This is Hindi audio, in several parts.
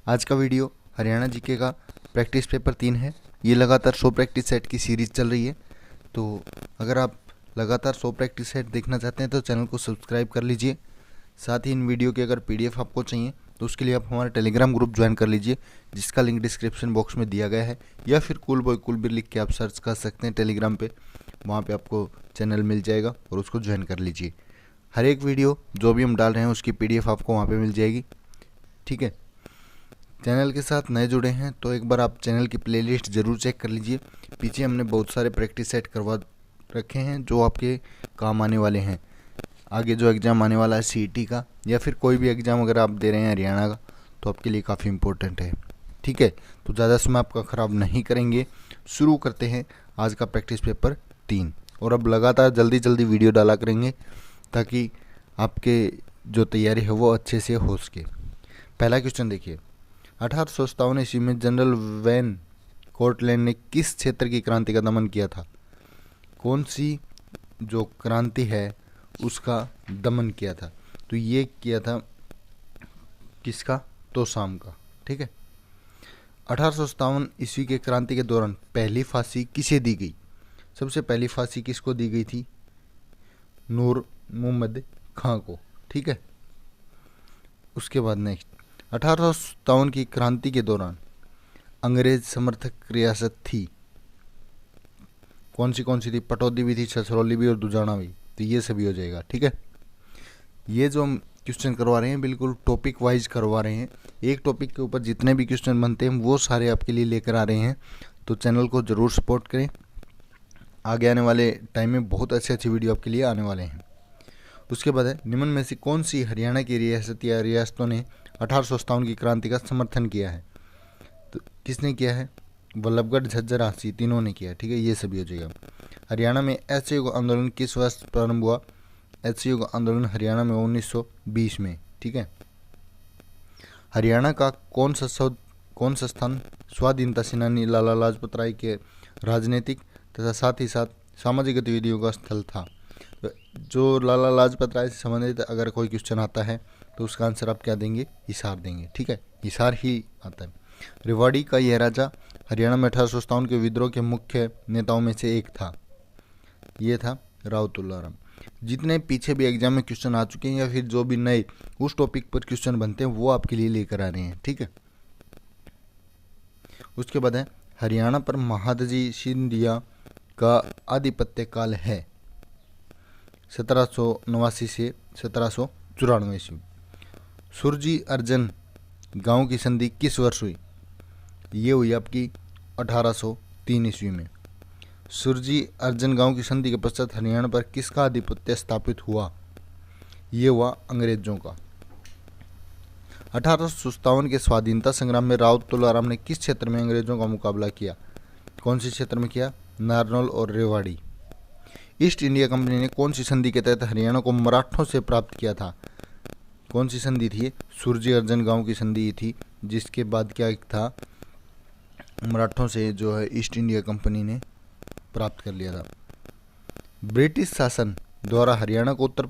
आज का वीडियो हरियाणा जीके का प्रैक्टिस पेपर 3 है। ये लगातार 100 प्रैक्टिस सेट की सीरीज़ चल रही है। तो अगर आप लगातार 100 प्रैक्टिस सेट देखना चाहते हैं तो चैनल को सब्सक्राइब कर लीजिए। साथ ही इन वीडियो के अगर पीडीएफ आपको चाहिए तो उसके लिए आप हमारा टेलीग्राम ग्रुप ज्वाइन कर लीजिए, जिसका लिंक डिस्क्रिप्शन बॉक्स में दिया गया है, या फिर कूल बॉय कुलबीर लिख के आप सर्च कर सकते हैं टेलीग्राम पे। वहाँ पे आपको चैनल मिल जाएगा और उसको ज्वाइन कर लीजिए। हर एक वीडियो जो भी हम डाल रहे हैं उसकी पीडीएफ आपको वहाँ पे मिल जाएगी। ठीक है, चैनल के साथ नए जुड़े हैं तो एक बार आप चैनल की प्लेलिस्ट ज़रूर चेक कर लीजिए। पीछे हमने बहुत सारे प्रैक्टिस सेट करवा रखे हैं जो आपके काम आने वाले हैं। आगे जो एग्ज़ाम आने वाला है सीईटी का, या फिर कोई भी एग्ज़ाम अगर आप दे रहे हैं हरियाणा का, तो आपके लिए काफ़ी इम्पोर्टेंट है। ठीक है, तो ज़्यादा समय आपका ख़राब नहीं करेंगे, शुरू करते हैं आज का प्रैक्टिस पेपर 3। और अब लगातार जल्दी जल्दी वीडियो डाला करेंगे ताकि आपके जो तैयारी है वो अच्छे से हो सके। पहला क्वेश्चन देखिए, 1857 ईस्वी में जनरल वैन कोर्टलैंड ने किस क्षेत्र की क्रांति का दमन किया था? कौन सी जो क्रांति है उसका दमन किया था? तो ये किया था किसका? तोसाम का। ठीक है, 1857 ईस्वी के क्रांति के दौरान पहली फांसी किसे दी गई? सबसे पहली फांसी किसको दी गई थी? नूर मोहम्मद खां को। ठीक है, उसके बाद नेक्स्ट, 1857 की क्रांति के दौरान अंग्रेज समर्थक रियासत थी। कौन सी थी? पटौदी भी थी, छछरौली भी और दुजाना भी। तो ये सभी हो जाएगा। ठीक है, ये जो हम क्वेश्चन करवा रहे हैं बिल्कुल टॉपिक वाइज करवा रहे हैं। एक टॉपिक के ऊपर जितने भी क्वेश्चन बनते हैं वो सारे आपके लिए लेकर आ रहे हैं। तो चैनल को ज़रूर सपोर्ट करें, आगे आने वाले टाइम में बहुत अच्छे वीडियो आपके लिए आने वाले हैं। उसके बाद है, निम्न में से कौन सी हरियाणा की रियासत या रियासतों ने 1857 की क्रांति का समर्थन किया है? तो किसने किया है? वल्लभगढ़, झज्जर, हांसी, तीनों ने किया। ठीक है, ये सभी हो जाएगा। हरियाणा में असहयोग आंदोलन किस वर्ष प्रारंभ हुआ? असहयोग आंदोलन हरियाणा में 1920 में। ठीक है, हरियाणा का कौन सा स्थान स्वाधीनता सेनानी लाला लाजपत राय के राजनीतिक तथा साथ ही साथ सामाजिक गतिविधियों का स्थल था? तो जो लाला लाजपत राय से संबंधित अगर कोई क्वेश्चन आता है तो उसका आंसर आप क्या देंगे? हिसार देंगे। ठीक है, हिसार ही आता है। रेवाड़ी का यह राजा हरियाणा में 1857 के विद्रोह के मुख्य नेताओं में से एक था। ये था राव तुलाराम। जितने पीछे भी एग्जाम में क्वेश्चन आ चुके हैं या फिर जो भी नए उस टॉपिक पर क्वेश्चन बनते हैं वो आपके लिए लेकर आ रहे हैं। ठीक है, उसके बाद है, हरियाणा पर महादजी सिंधिया का आधिपत्य काल है 1789 से 1794 ईस्वी। सुरजी अर्जन गांव की संधि किस वर्ष हुई? ये हुई आपकी 1803 ईस्वी में। सुरजी अर्जन गांव की संधि के पश्चात हरियाणा पर किसका आधिपत्य स्थापित हुआ? ये हुआ अंग्रेजों का। 1857 के स्वाधीनता संग्राम में राव तुलाराम ने किस क्षेत्र में अंग्रेजों का मुकाबला किया? कौन सी क्षेत्र में किया? नारनौल और रेवाड़ी। ईस्ट इंडिया कंपनी ने कौन सी संधि के तहत हरियाणा को मराठों से प्राप्त किया था? कौन सी संधि थी? सुरजी अर्जन गांव की संधि थी, जिसके बाद क्या था? मराठों से जो है ईस्ट इंडिया कंपनी ने प्राप्त कर लिया था। ब्रिटिश शासन द्वारा हरियाणा को उत्तर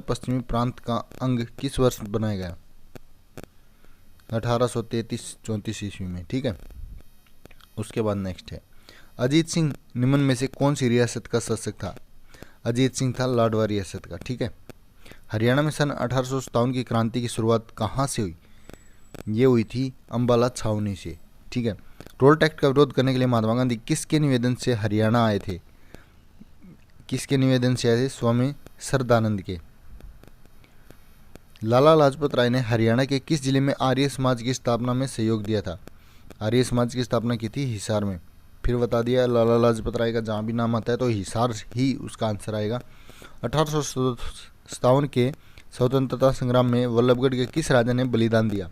पश्चिमी प्रांत का अंग किस वर्ष बनाया गया? 1833-34 ईस्वी में। ठीक है, उसके बाद नेक्स्ट है, अजीत सिंह निम्न में से कौन सी रियासत का शासक था? अजीत सिंह था लाडवा रियासत का। ठीक है, हरियाणा में सन 1857 की क्रांति की शुरुआत कहाँ से हुई? ये हुई थी अम्बाला छावनी से। ठीक है, रोल टैक्स का विरोध करने के लिए महात्मा गांधी किसके निवेदन से हरियाणा आए थे? किसके निवेदन से आए थे? स्वामी सरदानंद के। लाला लाजपत राय ने हरियाणा के किस जिले में आर्य समाज की स्थापना में सहयोग दिया था? आर्य समाज की स्थापना की थी हिसार में। फिर बता दिया, लाला लाजपत राय का जहाँ भी नाम आता है तो हिसार ही उसका आंसर आएगा। 1857 के स्वतंत्रता संग्राम में वल्लभगढ़ के किस राजा ने बलिदान दिया?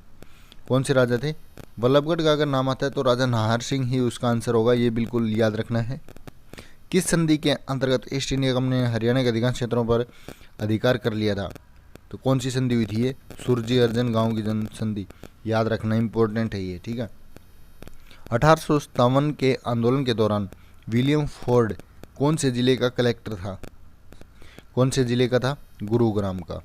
कौन से राजा थे? वल्लभगढ़ का अगर नाम आता है तो राजा नाहर सिंह ही उसका आंसर होगा, ये बिल्कुल याद रखना है। किस संधि के अंतर्गत ईस्ट इंडिया कंपनी ने हरियाणा के अधिकांश क्षेत्रों पर अधिकार कर लिया था? तो कौन सी संधि हुई थी? ये सुरजी अर्जन गांव की जन संधि। याद रखना इंपॉर्टेंट है ये। ठीक है, 1857 के आंदोलन के दौरान विलियम फोर्ड कौन से जिले का कलेक्टर था? कौन से जिले का था? गुरुग्राम का।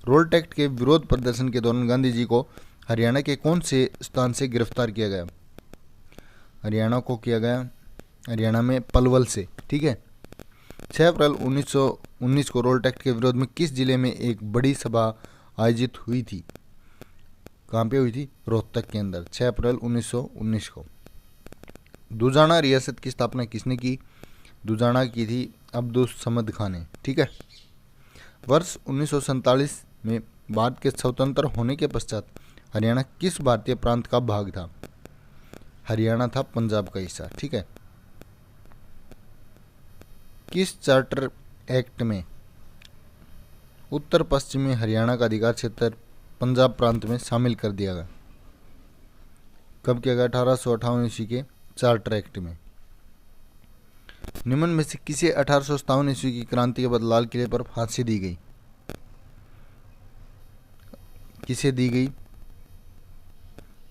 रोल टैक्स के विरोध प्रदर्शन के दौरान गांधी जी को हरियाणा के कौन से स्थान से गिरफ्तार किया गया? हरियाणा को किया गया हरियाणा में पलवल से। ठीक है। 6 अप्रैल 1919 को रोल्ट एक्ट के विरोध में किस जिले में एक बड़ी सभा आयोजित हुई थी? कहाँ पे हुई थी? रोहतक के अंदर, 6 अप्रैल 1919 को। दुजाना रियासत की स्थापना किसने की? दुजाना की थी अब्दुल समद खान ने। ठीक है। वर्ष 1947 में भारत के स्वतंत्र होने के पश्चात हरियाणा किस भारतीय प्रांत का भाग था? हरियाणा था पंजाब का हिस्सा। ठीक है। किस चार्टर एक्ट में उत्तर पश्चिमी हरियाणा का अधिकार क्षेत्र पंजाब प्रांत में शामिल कर दिया गया? कब किया गया? 1858 ईस्वी के चार्टर एक्ट में। निम्न में से किसे 1857 ईस्वी की क्रांति के बाद लाल किले पर फांसी दी गई? किसे दी गई?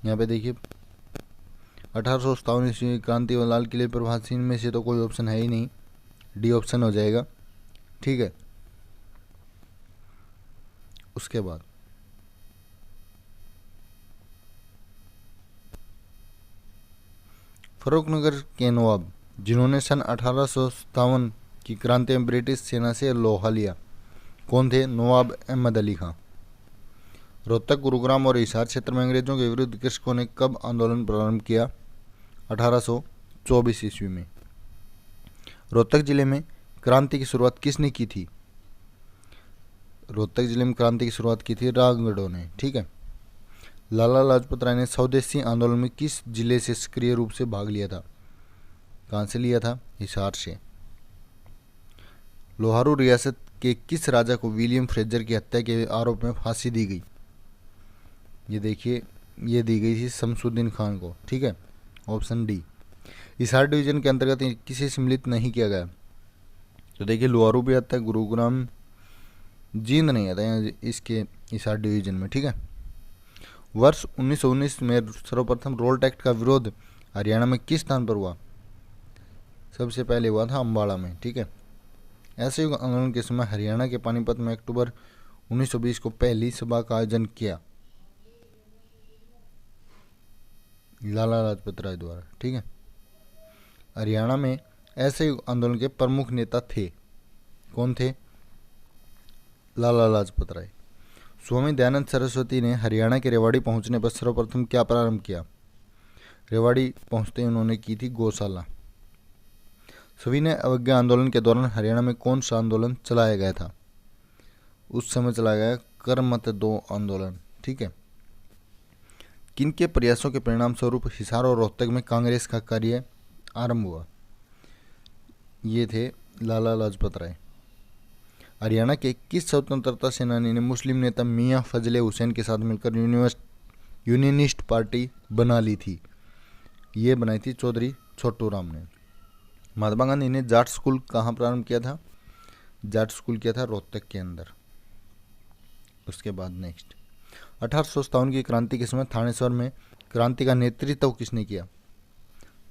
यहाँ पे देखिए 1857 ईस्वी की क्रांति और लाल किले पर फांसी में से तो कोई ऑप्शन है ही नहीं, डी ऑप्शन हो जाएगा। ठीक है। उसके बाद फर्रुखनगर के नवाब जिन्होंने सन 1857 की क्रांति में ब्रिटिश सेना से लोहा लिया, कौन थे? नवाब अहमद अली खां। रोहतक, गुरुग्राम और हिसार क्षेत्र में अंग्रेजों के विरुद्ध कृषकों ने कब आंदोलन प्रारंभ किया? 1824 ईस्वी में। रोहतक जिले में क्रांति की शुरुआत किसने की थी? रोहतक जिले में क्रांति की शुरुआत की थी राजगढ़ों ने। ठीक है। लाला लाजपत राय ने स्वदेशी आंदोलन में किस जिले से सक्रिय रूप से भाग लिया था? कहाँ से लिया था? हिसार से। लोहारू रियासत के किस राजा को विलियम फ्रेजर की हत्या के आरोप में फांसी दी गई? ये देखिए, ये दी गई थी शमसुद्दीन खान को। ठीक है। Option D. हिसार डिवीजन के अंतर्गत किसे सम्मिलित नहीं किया गया? तो देखिए लोहारू भी आता है, गुरुग्राम, जींद नहीं आता है इसके हिसार डिवीजन में। ठीक है। वर्ष 1919 में सर्वप्रथम रोल्ट एक्ट का विरोध हरियाणा में किस स्थान पर हुआ? सबसे पहले हुआ था अम्बाड़ा में। ठीक है। असहयोग आंदोलन के समय हरियाणा के पानीपत में अक्टूबर 1920 को पहली सभा का आयोजन किया लाला लाजपत राय द्वारा। ठीक है। हरियाणा में असहयोग आंदोलन के प्रमुख नेता थे, कौन थे? लाला लाजपत राय। स्वामी दयानंद सरस्वती ने हरियाणा के रेवाड़ी पहुंचने पर सर्वप्रथम क्या प्रारंभ किया? रेवाड़ी पहुंचते ही उन्होंने की थी गौशाला। सविनय अवज्ञा आंदोलन के दौरान हरियाणा में कौन सा आंदोलन चलाया गया था? उस समय चलाया गया कर मत दो आंदोलन। ठीक है। किन के प्रयासों के परिणाम स्वरूप हिसार और रोहतक में कांग्रेस का कार्य आरंभ हुआ? ये थे लाला लाजपत राय। हरियाणा के किस स्वतंत्रता सेनानी ने मुस्लिम नेता मियां फजले हुसैन के साथ मिलकर यूनियनिस्ट पार्टी बना ली थी? ये बनाई थी चौधरी छोटू राम ने। महात्मा गांधी ने जाट स्कूल कहाँ प्रारंभ किया था? जाट स्कूल किया था रोहतक के अंदर। उसके बाद नेक्स्ट 1857 की क्रांति के समय थानेश्वर में क्रांति का नेतृत्व किसने किया?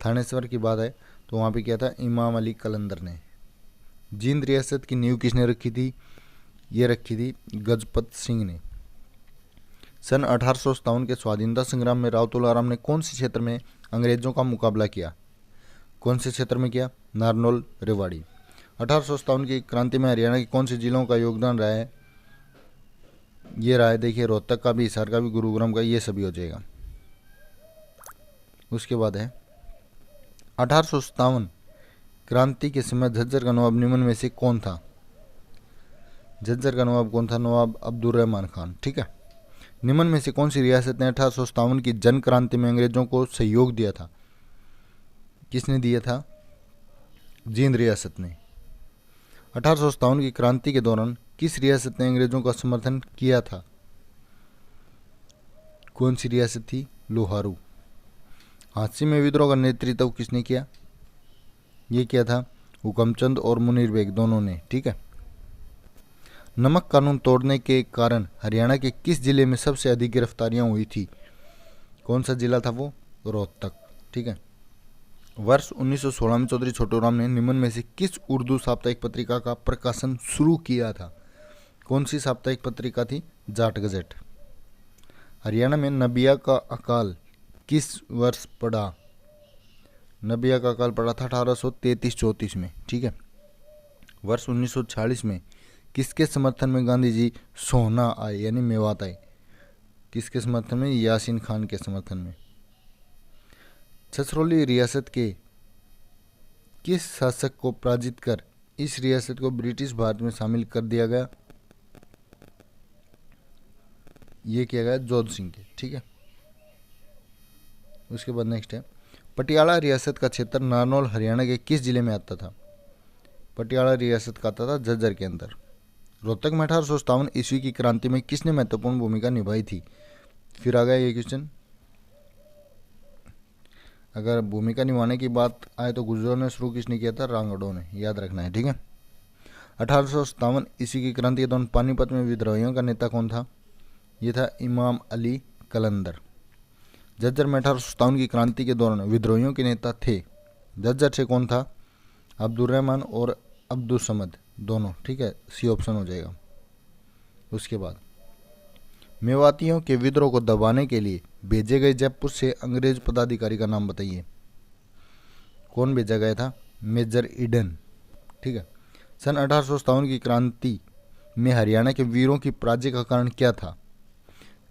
थानेश्वर की बात है तो वहाँ पे किया था इमाम अली कलंदर ने। जींद रियासत की नींव किसने रखी थी? ये रखी थी गजपत सिंह ने। सन 1857 के स्वाधीनता संग्राम में राव तुलाराम ने कौन से क्षेत्र में अंग्रेजों का मुकाबला किया? कौन से क्षेत्र में किया? नारनौल, रेवाड़ी। 1857 की क्रांति में हरियाणा के कौन से जिलों का योगदान रहा है? ये रहा है देखिए रोहतक का भी, हिसार का भी, गुरुग्राम का, ये सभी हो जाएगा। उसके बाद है 1857 क्रांति के समय झज्जर का नवाब निम्न में से कौन था? झज्जर का नवाब कौन था? नवाब अब्दुल रहमान खान। ठीक है। निम्न में से कौन सी रियासत ने 1857 की जन क्रांति में अंग्रेजों को सहयोग दिया था? किसने दिया था? जींद रियासत ने। 1857 की क्रांति के दौरान किस रियासत ने अंग्रेजों का समर्थन किया था? कौन सी रियासत थी? लोहारू। हादसे में विद्रोह का नेतृत्व किसने किया? ये किया था हुकमचंद और मुनीर बेग दोनों ने। ठीक है। नमक कानून तोड़ने के कारण हरियाणा के किस जिले में सबसे अधिक गिरफ्तारियां हुई थी? कौन सा जिला था वो? रोहतक। ठीक है। वर्ष 1916 में चौधरी छोटू राम ने निम्न में से किस उर्दू साप्ताहिक पत्रिका का प्रकाशन शुरू किया था? कौन सी साप्ताहिक पत्रिका थी? जाट गजेट। हरियाणा में नबिया का अकाल किस वर्ष पड़ा? नबिया का अकाल पड़ा था 1833-34 में। ठीक है। वर्ष 1946 में किसके समर्थन में गांधी जी सोहना आए यानी मेवात आए? किसके समर्थन में? यासीन खान के समर्थन में। छछरौली रियासत के किस शासक को पराजित कर इस रियासत को ब्रिटिश भारत में शामिल कर दिया गया? ये किया गया जोध सिंह के। ठीक है। उसके बाद नेक्स्ट है, पटियाला रियासत का क्षेत्र नारनौल हरियाणा के किस जिले में आता था? पटियाला रियासत का आता था झज्जर के अंदर। रोहतक में 1857 ईस्वी की क्रांति में किसने महत्वपूर्ण भूमिका निभाई थी? फिर आ गया ये क्वेश्चन। अगर भूमिका निभाने की बात आए तो गुर्जरों ने शुरू किसने किया था? रांगड़ों ने, याद रखना है। ठीक है। 1857 ईस्वी की क्रांति के दौरान पानीपत में विद्रोहियों का नेता कौन था? ये था इमाम अली कलंदर। झज्जर में 1857 की क्रांति के दौरान विद्रोहियों के नेता थे। झज्जर से कौन था? अब्दुल रहमान और अब्दुल समद दोनों। ठीक है, सी ऑप्शन हो जाएगा। उसके बाद मेवातियों के विद्रोह को दबाने के लिए भेजे गए जयपुर से अंग्रेज पदाधिकारी का नाम बताइए। कौन भेजा गया था? Major Eden. ठीक है। सन 1857 की क्रांति में हरियाणा के वीरों की पराजय का कारण क्या था?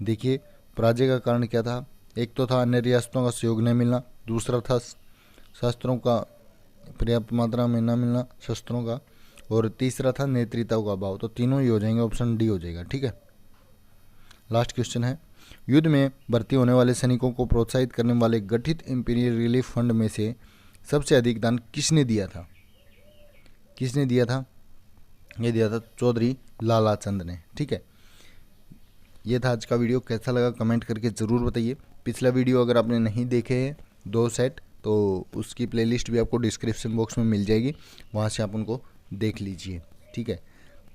देखिए, पराजय का कारण क्या था? एक तो था अन्य रियासतों का सहयोग नहीं मिलना, दूसरा था शस्त्रों का पर्याप्त मात्रा में न मिलना शस्त्रों का, और तीसरा था नेतृत्व का अभाव। तो तीनों ही हो जाएंगे, ऑप्शन डी हो जाएगा। ठीक है। लास्ट क्वेश्चन है, युद्ध में भर्ती होने वाले सैनिकों को प्रोत्साहित करने वाले गठित इंपीरियल रिलीफ फंड में से सबसे अधिक दान किसने दिया था? किसने दिया था? ये दिया था चौधरी लाला चंद ने। ठीक है। ये था आज का वीडियो। कैसा लगा कमेंट करके ज़रूर बताइए। पिछला वीडियो अगर आपने नहीं देखे हैं 2 सेट, तो उसकी प्लेलिस्ट भी आपको डिस्क्रिप्शन बॉक्स में मिल जाएगी, वहाँ से आप उनको देख लीजिए। ठीक है।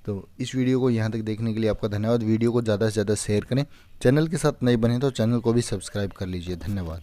तो इस वीडियो को यहाँ तक देखने के लिए आपका धन्यवाद। वीडियो को ज़्यादा से ज़्यादा शेयर करें। चैनल के साथ नए बने तो चैनल को भी सब्सक्राइब कर लीजिए। धन्यवाद।